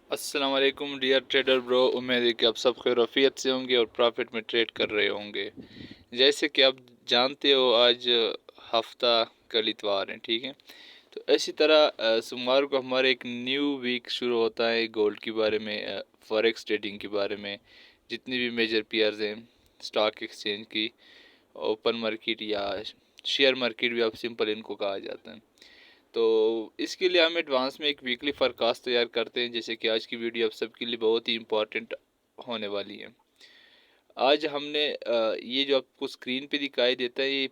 अस्सलाम वालेकुम dear trader bro. उम्मीद है कि आप सब खैरियत से होंगे और प्रॉफिट में ट्रेड कर रहे होंगे। जैसे कि आप जानते हो आज हफ्ता कल इतवार है, ठीक है। तो इसी तरह सोमवार को हमारे एक न्यू वीक शुरू होता है गोल्ड के बारे में, फॉरेक्स ट्रेडिंग के बारे में। जितनी भी मेजर पेयर्स हैं स्टॉक एक्सचेंज की, ओपन मार्केट या शेयर मार्केट भी आप सिंपल इनको कहा जाता है। तो इसके लिए हम एडवांस में एक वीकली फोरकास्ट तैयार करते हैं, जैसे कि आज की वीडियो आप सबके लिए बहुत ही इम्पोर्टेंट होने वाली है। आज हमने ये जो आपको स्क्रीन पे दिखाई देता है, ये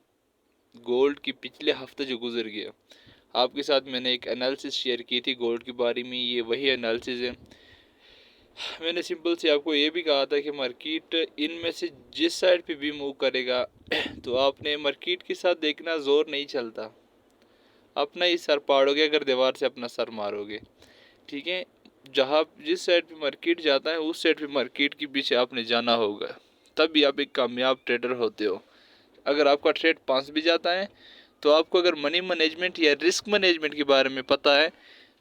गोल्ड की पिछले हफ्ते जो गुजर गया, आपके साथ मैंने एक एनालिसिस शेयर की थी गोल्ड के बारे में। ये वही एनालिसिस है। मैंने सिंपल से आपको ये भी कहा था कि मार्केट इनमें से जिस साइड पे भी मूव करेगा तो आपने मार्केट के साथ देखना, जोर नहीं चलता, अपना ही सर पाड़ोगे अगर दीवार से अपना सर मारोगे, ठीक है। जहाँ जिस साइड पे मार्केट जाता है उस साइड पे मार्केट के पीछे आपने जाना होगा, तभी आप एक कामयाब ट्रेडर होते हो। अगर आपका ट्रेड पास भी जाता है तो आपको अगर मनी मैनेजमेंट या रिस्क मैनेजमेंट के बारे में पता है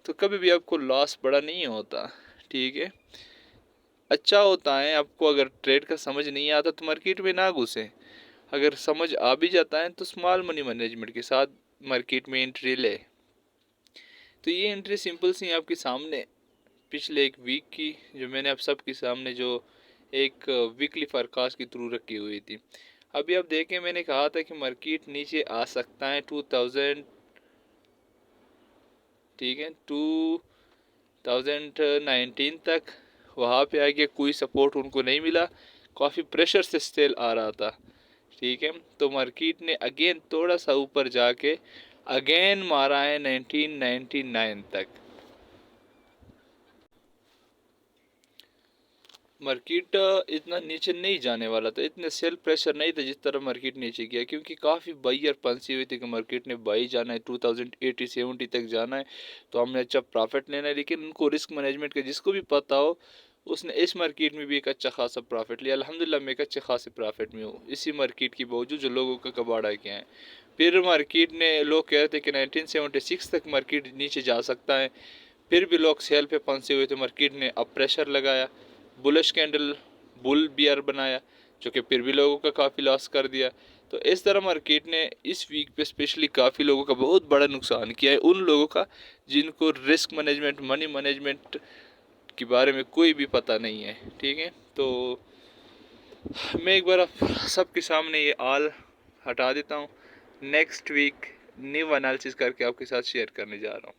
तो कभी भी आपको लॉस बड़ा नहीं होता, ठीक है। अच्छा होता है आपको, अगर ट्रेड का समझ नहीं आता तो मार्केट में ना घुसे। अगर समझ आ भी जाता है तो स्मॉल मनी मैनेजमेंट के साथ मार्केट में एंट्री ले। तो ये एंट्री सिंपल सी आपके सामने पिछले एक वीक की, जो मैंने आप सबके सामने जो एक वीकली फोरकास्ट के थ्रू रखी हुई थी। अभी आप देखें, मैंने कहा था कि मार्केट नीचे आ सकता है 2000, ठीक है, 2019 तक। वहाँ पे आगे कोई सपोर्ट उनको नहीं मिला, काफ़ी प्रेशर से सेल आ रहा था, ठीक है। तो मार्केट ने अगेन थोड़ा सा ऊपर जाके अगेन मारा है 1999 तक। मार्केट इतना नीचे नहीं जाने वाला था, इतने सेल प्रेशर नहीं था जिस तरह मार्केट नीचे गया, क्योंकि काफ़ी बाइयर फंसी हुई थी कि मार्केट ने बाई जाना है, 2080-70 तक जाना है तो हमने अच्छा प्रॉफिट लेना है। लेकिन उनको रिस्क मैनेजमेंट का जिसको भी पता हो, उसने इस मार्केट में भी एक अच्छा खासा प्रॉफिट लिया। अल्हम्दुलिल्लाह मैं एक अच्छे खासे प्रॉफिट में हूँ इसी मार्केट के बावजूद जो लोगों का कबाड़ा किया है। फिर मार्केट ने, लोग कह रहे थे कि 1976 तक मार्केट नीचे जा सकता है, फिर भी लोग सेल पे फंसे हुए थे। मार्केट ने अब प्रेशर लगाया, बुलिश कैंडल, बुल बियर बनाया, जो कि फिर भी लोगों का काफ़ी लॉस कर दिया। तो इस तरह मार्केट ने इस वीक पे स्पेशली काफ़ी लोगों का बहुत बड़ा नुकसान किया है, उन लोगों का जिनको रिस्क मैनेजमेंट, मनी मैनेजमेंट के बारे में कोई भी पता नहीं है, ठीक है। तो मैं एक बार आप सबके सामने ये आल हटा देता हूँ। नेक्स्ट वीक न्यू एनालिसिस करके आपके साथ शेयर करने जा रहा हूँ।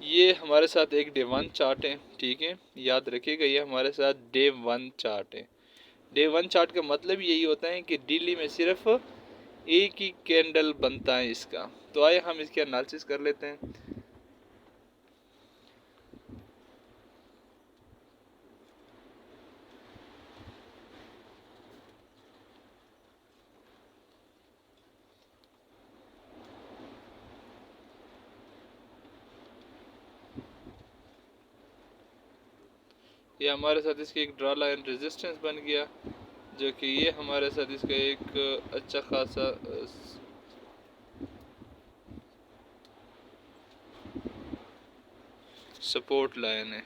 ये हमारे साथ एक डे वन चार्ट है, ठीक है, याद रखिएगा ये हमारे साथ डे वन चार्ट है। डे वन चार्ट का मतलब यही होता है कि डेली में सिर्फ एक ही कैंडल बनता है इसका। तो आइए हम इसकी एनालिसिस कर लेते हैं। ये हमारे साथ इसकी एक ड्रा लाइन रेजिस्टेंस बन गया, जो कि ये हमारे साथ इसका एक अच्छा खासा सपोर्ट लाइन है।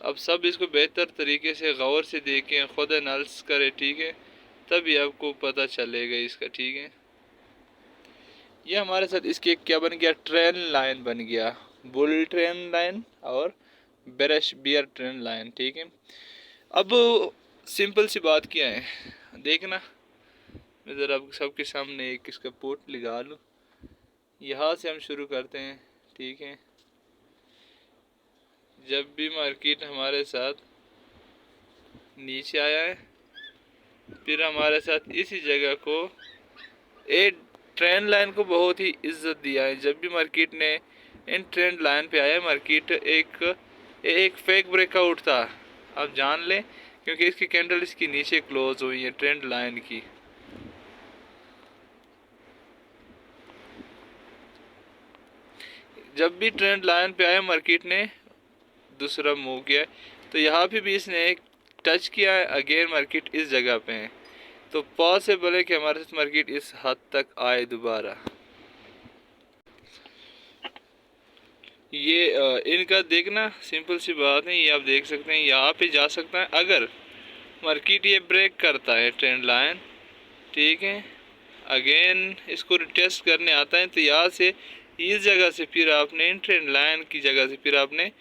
अब सब इसको बेहतर तरीके से गौर से देखें, खुद एनालिसिस करें, ठीक है, तभी आपको पता चलेगा इसका, ठीक है। ये हमारे साथ इसकी एक क्या बन गया, ट्रेन लाइन बन गया, बुल ट्रेन लाइन और बेरिश बियर ट्रेन लाइन, ठीक है। अब सिंपल सी बात क्या है, देखना, मैं ज़रा सबके सामने एक इसका पोर्ट लगा लूँ। यहाँ से हम शुरू करते हैं, ठीक है। जब भी मार्केट हमारे साथ नीचे आया है, फिर हमारे साथ इसी जगह को, एक ट्रेंड लाइन को बहुत ही इज्जत दिया है। जब भी मार्केट ने इन ट्रेंड लाइन पे आया, मार्केट एक एक फेक ब्रेकआउट था, आप जान लें, क्योंकि इसकी कैंडल इसकी नीचे क्लोज हुई है ट्रेंड लाइन की। जब भी ट्रेंड लाइन पे आया मार्केट ने दूसरा मूव किया है, तो यहाँ पे भी इसने एक टच किया है, अगेन मार्केट इस जगह पे है, तो पॉसिबल है कि हमारे साथ मार्केट इस हद तक आए दोबारा। ये इनका देखना सिंपल सी बात है, ये आप देख सकते हैं यहाँ पे जा सकता है अगर मार्केट ये ब्रेक करता है ट्रेंड लाइन, ठीक है, अगेन इसको टेस्ट करने आता है, तो यहाँ से इस जगह से फिर आपने इन ट्रेंड लाइन की जगह से फिर आपने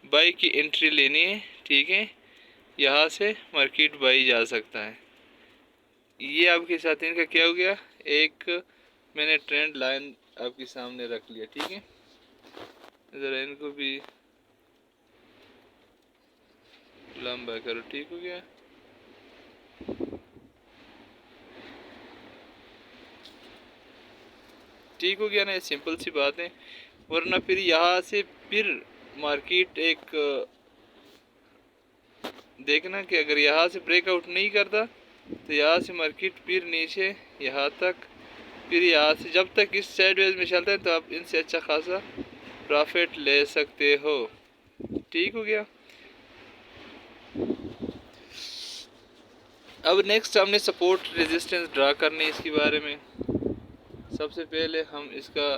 बाई की एंट्री लेनी है, ठीक है, यहाँ से मार्केट बाई जा सकता है। ये आपके साथ इनका क्या हो गया, एक मैंने ट्रेंड लाइन आपके सामने रख लिया, ठीक है। ज़रा इनको भी लंबा करो, ठीक हो गया। ठीक हो गया ना, ये सिंपल सी बात है। वरना फिर यहाँ से फिर मार्केट एक देखना कि अगर यहाँ से ब्रेकआउट नहीं करता तो यहाँ से मार्केट फिर नीचे यहाँ तक, फिर यहाँ से जब तक इस साइडवेज में चलता है तो आप इनसे अच्छा खासा प्रॉफिट ले सकते हो। ठीक हो गया। अब नेक्स्ट हमने सपोर्ट रेजिस्टेंस ड्रा करनी इसके बारे में। सबसे पहले हम इसका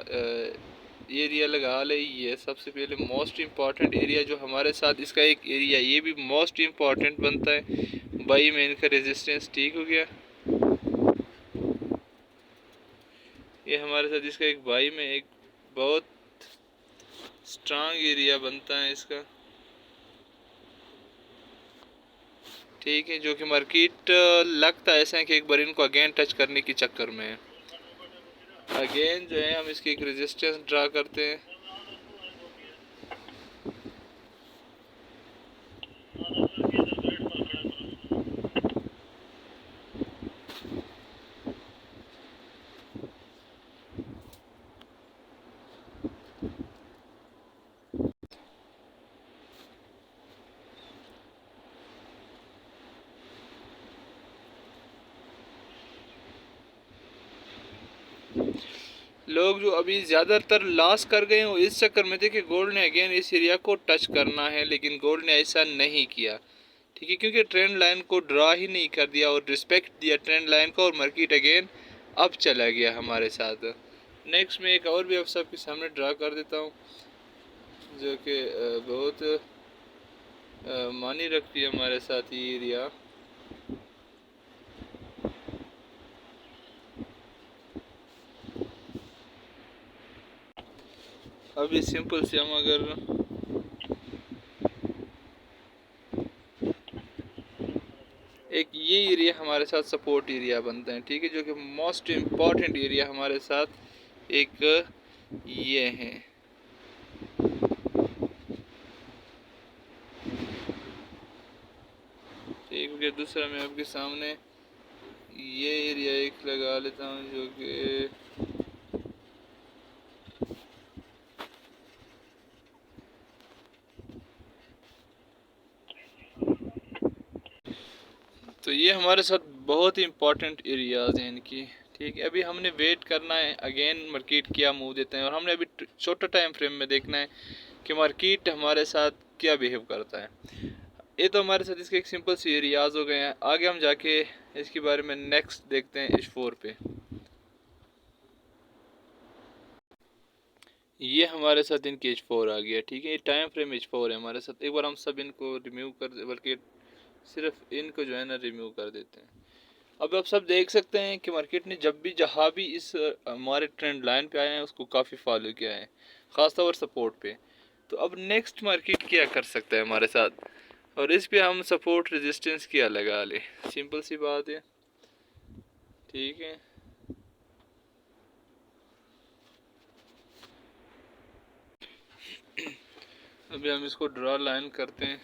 एरिया लगा ले, ये सबसे पहले मोस्ट इम्पॉर्टेंट एरिया जो हमारे साथ इसका एक एरिया ये भी मोस्ट इम्पॉर्टेंट बनता है बाई में इनका रेजिस्टेंस। ठीक हो गया, ये हमारे साथ इसका एक बाई में एक बहुत स्ट्रांग एरिया बनता है इसका, ठीक है, जो कि मार्केट लगता है ऐसा है कि एक बार इनको अगेन टच करने के चक्कर में है। अगेन जो है हम इसकी एक रेजिस्टेंस ड्रा करते हैं। लोग जो अभी ज़्यादातर लॉस कर गए हैं इस चक्कर में थे कि गोल्ड ने अगेन इस एरिया को टच करना है, लेकिन गोल्ड ने ऐसा नहीं किया, ठीक है, क्योंकि ट्रेंड लाइन को ड्रा ही नहीं कर दिया और रिस्पेक्ट दिया ट्रेंड लाइन को, और मार्केट अगेन अब चला गया हमारे साथ। नेक्स्ट में एक और भी आप सबके सामने ड्रा कर देता हूँ जो कि बहुत मानी रखती है हमारे साथ ये एरिया। अभी सिंपल से हम अगर एक ये एरिया हमारे साथ सपोर्ट एरिया बनते हैं, ठीक है, जो कि मोस्ट इम्पॉर्टेंट एरिया हमारे साथ एक ये है। ठीक है, दूसरा मैं आपके सामने ये एरिया एक लगा लेता हूँ जो कि तो ये हमारे साथ बहुत ही इम्पोर्टेंट एरियाज हैं इनकी, ठीक है। अभी हमने वेट करना है अगेन मार्केट क्या मूव देते हैं, और हमने अभी छोटा टाइम फ्रेम में देखना है कि मार्केट हमारे साथ क्या बिहेव करता है। ये तो हमारे साथ इसके एक सिंपल सी एरियाज हो गए हैं। आगे हम जाके इसके बारे में नेक्स्ट देखते हैं H4 पे। ये हमारे साथ इनकी H4 आ गया, ठीक है, ये टाइम फ्रेम H4 है हमारे साथ। एक बार हम सब इनको रिमूव कर, बल्कि सिर्फ इनको जो है ना रिमूव कर देते हैं। अब आप सब देख सकते हैं कि मार्केट ने जब भी जहाँ भी इस हमारे ट्रेंड लाइन पे आए हैं उसको काफ़ी फॉलो किया है, ख़ासतौर सपोर्ट पे। तो अब नेक्स्ट मार्केट क्या कर सकता है हमारे साथ, और इस पे हम सपोर्ट रेजिस्टेंस क्या लगा ले, सिंपल सी बात है, ठीक है। अभी हम इसको ड्रॉ लाइन करते हैं।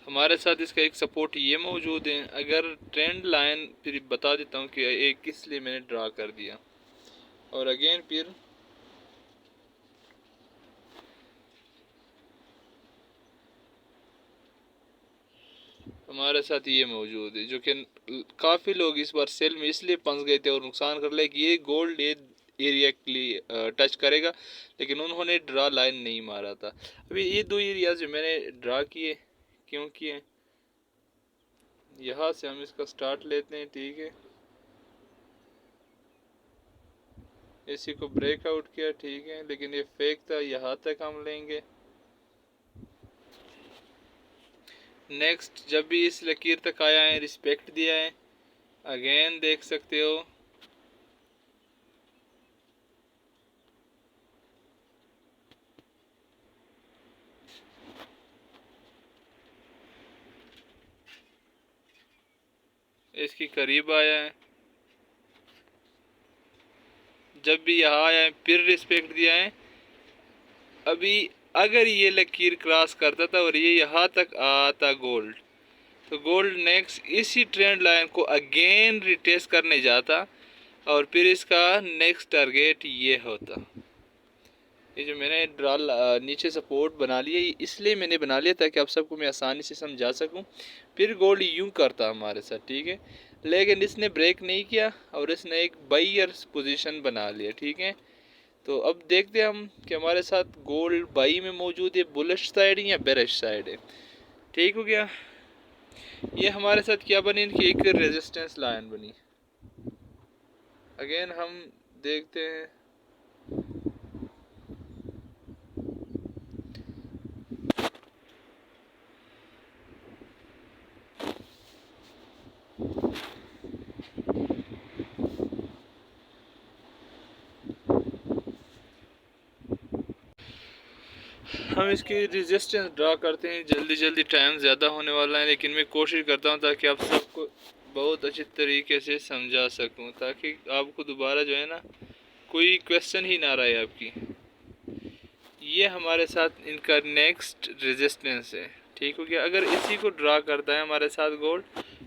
हमारे साथ इसका एक सपोर्ट ये मौजूद है। अगर ट्रेंड लाइन फिर बता देता हूँ कि एक किस लिए मैंने ड्रा कर दिया, और अगेन फिर हमारे साथ ये मौजूद है, जो कि काफ़ी लोग इस बार सेल में इसलिए फंस गए थे और नुकसान कर ले कि ये गोल्ड ये एरिया के लिए टच करेगा, लेकिन उन्होंने ड्रा लाइन नहीं मारा था। अभी ये दो एरिया जो मैंने ड्रा किए, क्यों किए, यहाँ से हम इसका स्टार्ट लेते हैं, ठीक है, इसी को ब्रेकआउट किया, ठीक है, लेकिन ये फेक था, यहाँ तक हम लेंगे। नेक्स्ट जब भी इस लकीर तक आया है, रिस्पेक्ट दिया है, अगेन देख सकते हो इसकी करीब आया है, जब भी यहाँ आया है फिर रिस्पेक्ट दिया है। अभी अगर ये लकीर क्रॉस करता था और ये यहाँ तक आता गोल्ड, तो गोल्ड नेक्स्ट इसी ट्रेंड लाइन को अगेन रिटेस्ट करने जाता और फिर इसका नेक्स्ट टारगेट ये होता। ये जो मैंने ड्रा नीचे सपोर्ट बना लिया, इसलिए मैंने बना लिया ताकि आप सबको मैं आसानी से समझा सकूं। फिर गोल्ड यूं करता हमारे साथ, ठीक है, लेकिन इसने ब्रेक नहीं किया और इसने एक बाइयर्स पोजीशन बना लिया, ठीक है। तो अब देखते हैं हम कि हमारे साथ गोल्ड बाई में मौजूद है, बुलिश साइड या बेरिश साइड है, ठीक हो गया। ये हमारे साथ क्या बनी, इनकी एक रेजिस्टेंस लाइन बनी। अगेन हम देखते हैं, हम इसकी रेजिस्टेंस ड्रा करते हैं। जल्दी जल्दी टाइम ज़्यादा होने वाला है, लेकिन मैं कोशिश करता हूँ ताकि आप सबको बहुत अच्छी तरीके से समझा सकूँ, ताकि आपको दोबारा जो है ना कोई क्वेश्चन ही ना रहे आपकी। ये हमारे साथ इनका नेक्स्ट रेजिस्टेंस है, ठीक हो गया। अगर इसी को ड्रा करता है हमारे साथ गोल्ड,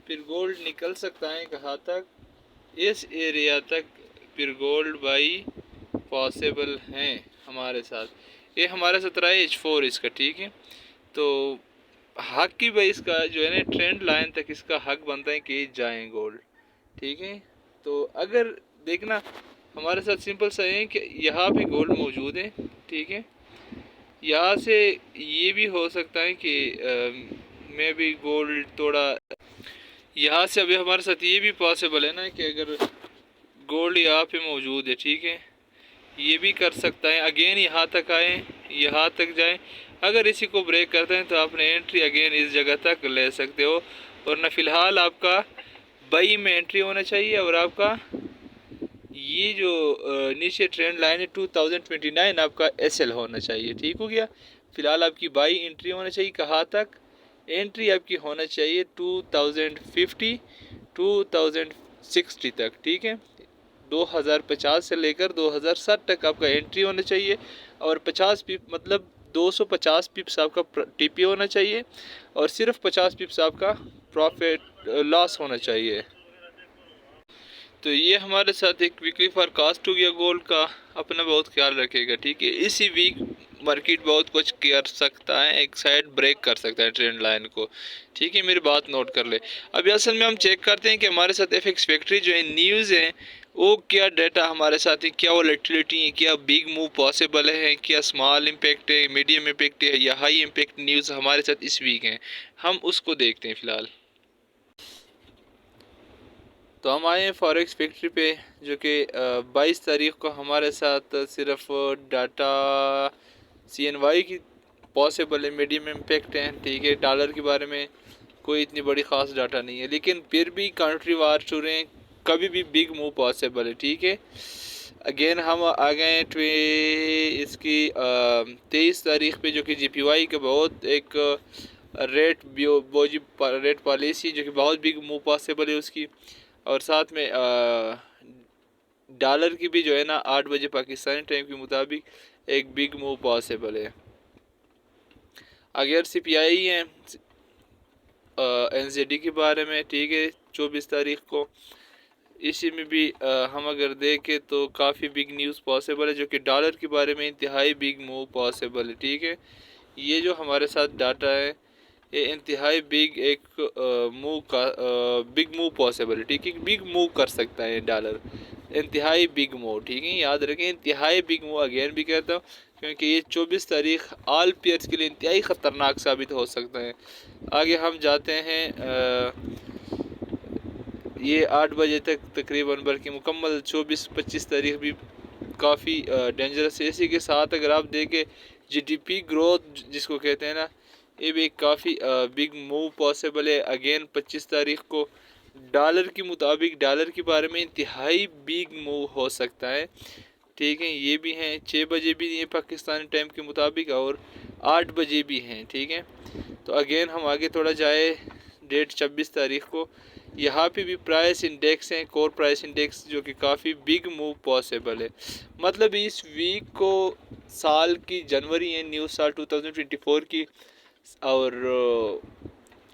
फिर गोल्ड निकल सकता है कहाँ तक, इस एरिया तक, फिर गोल्ड बाई पॉसिबल हैं हमारे साथ। ये हमारे साथ रहा है H4 इसका, ठीक है। तो हक की भाई इसका जो है ना ट्रेंड लाइन तक इसका हक बनता है कि जाएं गोल्ड, ठीक है। तो अगर देखना हमारे साथ सिंपल सा है कि यहाँ भी गोल्ड मौजूद है, ठीक है। यहाँ से ये भी हो सकता है कि मैं भी गोल्ड थोड़ा यहाँ से अभी हमारे साथ ये भी पॉसिबल है ना कि अगर गोल्ड यहाँ पे मौजूद है, ठीक है, ये भी कर सकता है अगेन यहाँ तक आए, यहाँ तक जाए। अगर इसी को ब्रेक करते हैं तो आपने एंट्री अगेन इस जगह तक ले सकते हो, और न फिलहाल आपका बाई में एंट्री होना चाहिए, और आपका ये जो नीचे ट्रेंड लाइन है 2029 आपका एसएल होना चाहिए, ठीक हो गया। फिलहाल आपकी बाई एंट्री होना चाहिए कहाँ तक, एंट्री आपकी होना चाहिए 2050 2060 तक, ठीक है। 2050 से लेकर 2060 तक आपका एंट्री होना चाहिए, और 50 पिप मतलब 250 पिप्स आपका टीपी होना चाहिए, और सिर्फ 50 पिप्स आपका प्रॉफिट लॉस होना चाहिए। तो ये हमारे साथ एक वीकली फोरकास्ट हो गया गोल्ड का। अपना बहुत ख्याल रखिएगा, ठीक है। इसी वीक मार्केट बहुत कुछ कर सकता है, एक साइड ब्रेक कर सकता है ट्रेंड लाइन को, ठीक है, मेरी बात नोट कर ले। अभी असल में हम चेक करते हैं कि हमारे साथ एफएक्स फैक्ट्री जो है न्यूज़ है वो क्या डाटा हमारे साथ है, क्या वोलेटिलिटी है, क्या बिग मूव पॉसिबल है, क्या स्मॉल इम्पैक्ट है, मीडियम इम्पैक्ट है, या हाई इम्पैक्ट न्यूज़ हमारे साथ इस वीक है। हम उसको देखते हैं फ़िलहाल। तो हम आए हैं फॉरेक्स फैक्ट्री पे, जो कि 22 तारीख को हमारे साथ सिर्फ डाटा CNY की पॉसिबल है, मीडियम इम्पैक्ट है, ठीक है। डॉलर के बारे में कोई इतनी बड़ी ख़ास डाटा नहीं है, लेकिन फिर भी कंट्री वार शुरू हैं, कभी भी बिग मूव पॉसिबल है, ठीक है। अगेन हम आ गए इसकी 23 तारीख पे, जो कि GPY का बहुत एक रेट पॉलिसी जो कि बहुत बिग मूव पॉसिबल है उसकी, और साथ में डॉलर की भी जो है ना 8 बजे पाकिस्तानी टाइम के मुताबिक एक बिग मूव पॉसिबल है। अगर CPI है NZD के बारे में, ठीक है, 24 तारीख को, इसी में भी हम अगर देखें तो काफ़ी बिग न्यूज़ पॉसिबल है, जो कि डॉलर के बारे में इंतहाई बिग मूव पॉसिबल है, ठीक है। ये जो हमारे साथ डाटा है ये इंतहाई बिग एक मूव का बिग मूव पॉसिबल है, ठीक है, बिग मूव कर सकता है डॉलर, इंतहाई बिग मूव, ठीक है, याद रखें इंतहाई बिग मूव, अगेन भी कहता हूँ, क्योंकि ये 24 तारीख ऑल पेयर्स के लिए इंतहाई ख़तरनाक साबित हो सकता है। आगे हम जाते हैं ये 8 बजे तक तकरीबन, बल्कि मुकम्मल 24-25 तारीख भी काफ़ी डेंजरस है। इसी के साथ अगर आप देखें जीडीपी ग्रोथ जिसको कहते हैं ना, ये भी एक काफ़ी बिग मूव पॉसिबल है। अगेन 25 तारीख को डॉलर के मुताबिक, डॉलर के बारे में इंतहाई बिग मूव हो सकता है, ठीक है। ये भी हैं 6 बजे भी हैं पाकिस्तानी टाइम के मुताबिक, और 8 बजे भी हैं, ठीक है। तो अगेन हम आगे थोड़ा जाए, डेट 26 तारीख को यहाँ पे भी प्राइस इंडेक्स हैं, कोर प्राइस इंडेक्स, जो कि काफ़ी बिग मूव पॉसिबल है। मतलब इस वीक को साल की जनवरी है, न्यू साल 2024 की, और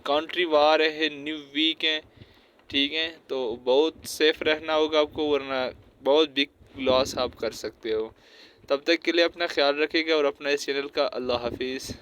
कंट्री वार है, न्यू वीक है, ठीक है। तो बहुत सेफ रहना होगा आपको, वरना बहुत बिग लॉस आप कर सकते हो। तब तक के लिए अपना ख्याल रखिएगा और अपना इस चैनल का अल्लाह हाफिज़।